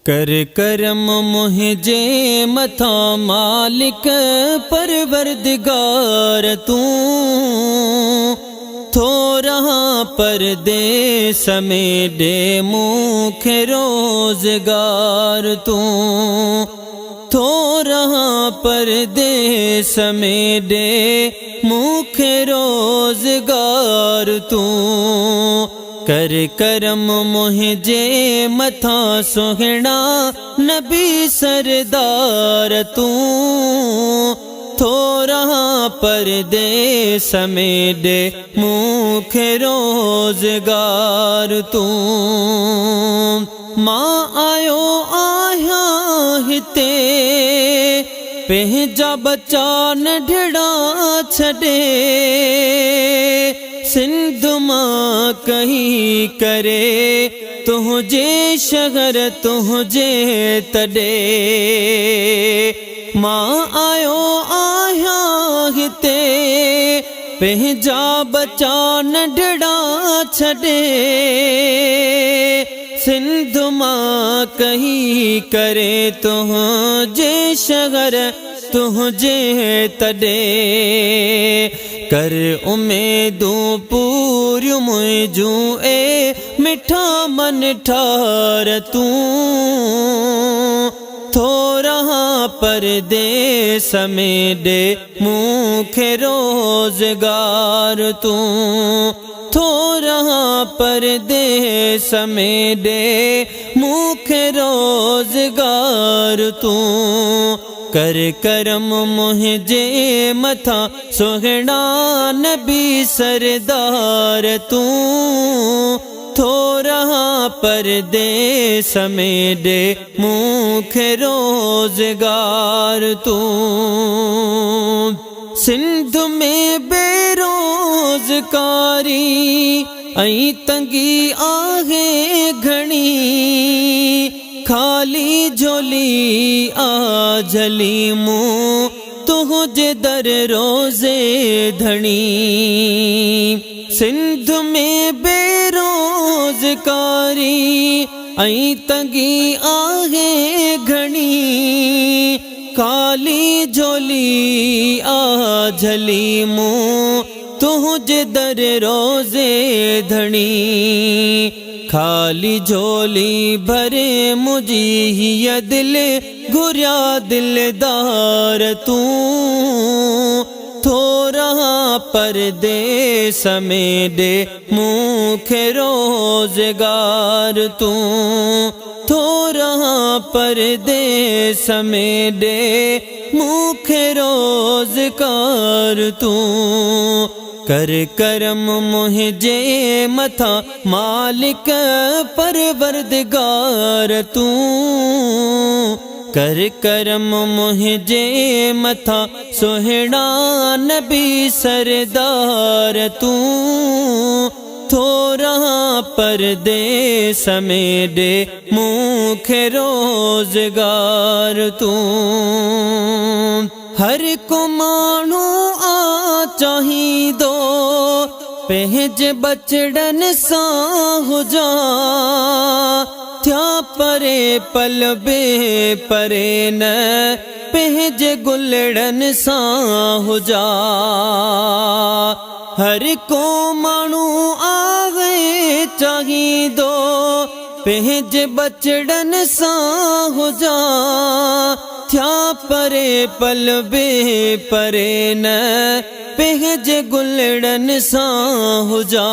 कर करम मुझे मथा मालिक परवरदिगार तू थोड़ा परदेस में दे मुखे रोजगार तू थोड़ा परदेस में दे मुखे रोजगार तू कर करम मुझे मथा सोहना नबी सरदार तू थोड़ा परदेस में दे मुखे रोजगार तू मां आयो आया हिते पंहिंजा बच्चा नंढड़ा छॾे सिंध मां कहीं करे तुझे शहर तुझे तॾे मां आयो आया हिते पंहिंजा बच्चा नंढड़ा छॾे सिंध मां कहीं करे तुझे शहर तुझे तॾे कर उमेदूं पूरियूं मुंहिंजूं ए मिठा मन ठार तूं थोड़ा परदेस में दे मुखे रोजगार तू थोड़ा परदेस में दे मुखे रोजगार तू कर करम मुझे मथा सोहना नबी सरदार तू थोड़ा परदेस में दे मुखे रोजगार तू सिंध में बेरोजगारी ऐं तंगी आहे घणी खाली झोली आजली मूं तुझे दर रोजे धनी सिंध में बेरोजगारी ऐं तंगी आहे घणी खाली झोली आजली मूं तुझे दर रोजे धनी खाली झोली भरे मुझी हिय दिल घुरिया दिलदार तू थोड़ा परदेस में दे मुखे रोजगार तू थोड़ा परदेस में दे मुखे रोजगार तू कर करम मुझे मथा मालिक परवरदिगार तू कर करम मुझे मथा सोहना नबी सरदार तू थोड़ा परदेस में दे मुखे रोजगार तू हर को मानू आ चाहिदो पंहिंजे बचड़न सां हुजा थया परे पल बे परे न पंहिंजे गुलड़न सां हुजा हर को मानू आवे चाहिदो पंहिंजे बचड़न सां हुजा थया परे पल बे परे न पंहिंजे गुलड़न सां हुजा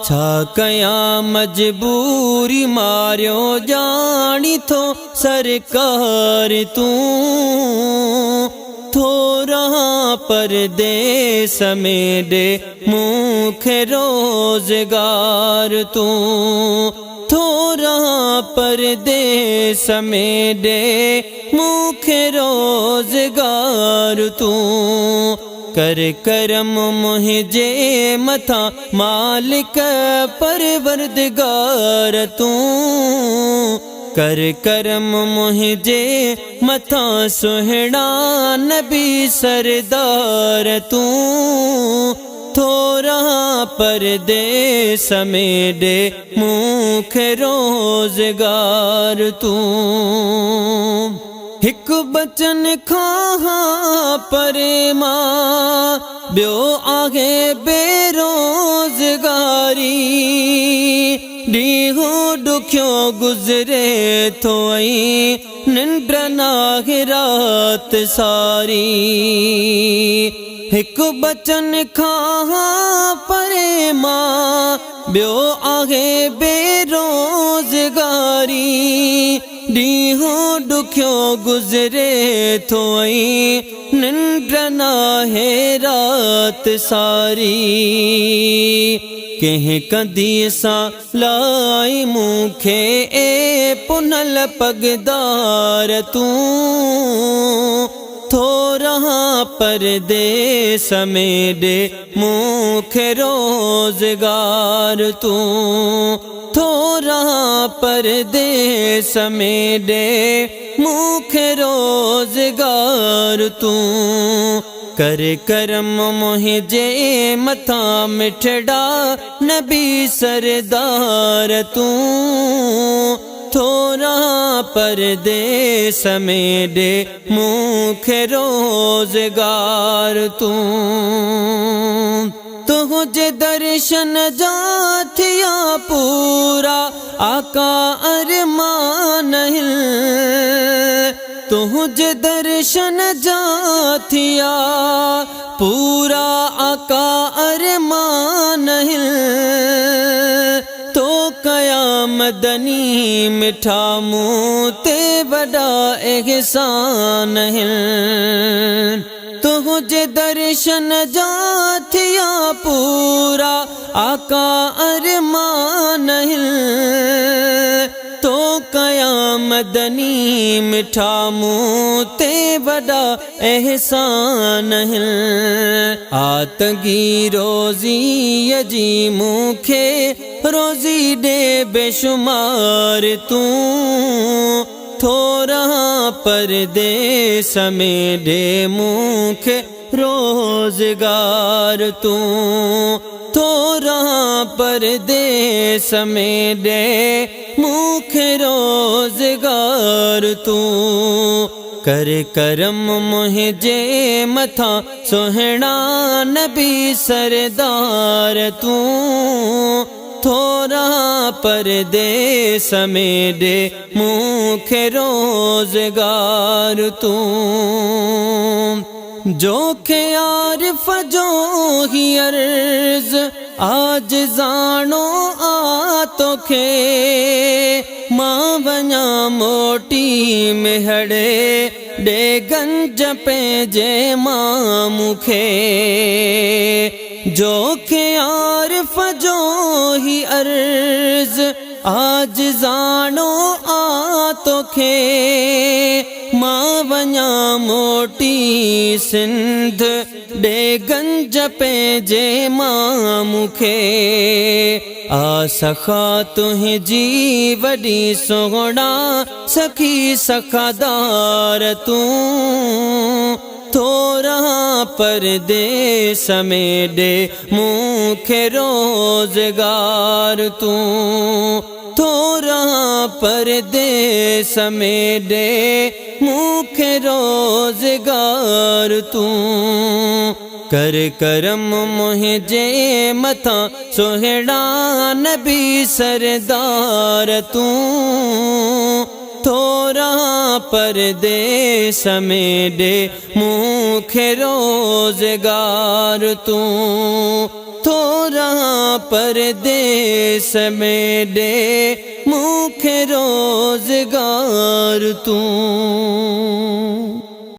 छा कयां मजबूरी मारियो ॼाणी थो सरकार तूं थोड़ा परदेस में दे मुखे रोजगार तू थोड़ा परदेस में दे मुखे रोजगार तू कर करम मुझे मथा मालिक परवरदिगार तू कर करम मुझे मथा सोहना नबी सरदार तू थोरा परदेस में दे मूंखे रोज़गार तूं हिक बचन खां परे मां ॿियो आहे बेरोज़गारी ॾींहुं ॾुखियो गुज़रे थो ऐं निंड नाहे रात सारी हिक बचन खां परे मां ॿियो आहे बेरोज़गारी ॾींहुं ॾुखियो गुज़रे थो ऐं निंड नाहे रात सारी कंहिं कंदीअ सां लाई मूंखे ए पुनल पगदार तूं थोरा परदेस में दे मूंखे रोज़गार तूं थोरा परदेस में दे मूंखे रोज़गार तूं कर करम मुंहिंजे मथां मिठड़ा नबी सरदार तूं थोरा परदेस में दे मूंखे रोज़गार तूं तुझे दर्शन जा थिया पूरा आका अरमान हिल तुझे दर्शन जा थिया पूरा आका अरमान हिल तो कयामदनी मिठा मूं ते वॾा एहसान हिल तुझे दर्शन जा थिया पूरा आका अरमान हिल तो कयामदनी मिठा मूं ते वॾा एहसान हिल आतगी रोज़ीअ जी मूंखे रोज़ी ॾे बेशुमार तूं थोरा परदेस में दे मूंखे रोज़गार तूं थोरा परदेस में दे मूंखे रोज़गार तूं कर करम मुंहिंजे मथां सुहिणा नबी सरदार तूं थोरा परदेस में दे मूंखे रोज़गार तूं जोखे आरिफ़ जो ही अर्ज़ आज ज़ाणो आ तोखे मां वञा मोटी मिहड़े ॾे गंज पंहिंजे मां मूंखे जोखे आरिफ़ जो ही अर्ज़ आज ज़ाणो आ तोखे मां वञा मोटी सिंध ॾे गंज पंहिंजे मां मूंखे आ सखा तुंहिंजी वॾी सोहणा सखी सखादार तूं थोरा परदेस में दे मूंखे रोज़गार तूं थोरा परदेस में दे मूंखे रोज़गार तूं कर करम मुंहिंजे मथां सुहिणा नबी सरदार तूं थोरा परदेस में दे मूंखे रोज़गार तूं थोरा परदेस में दे मूंखे रोज़गार तूं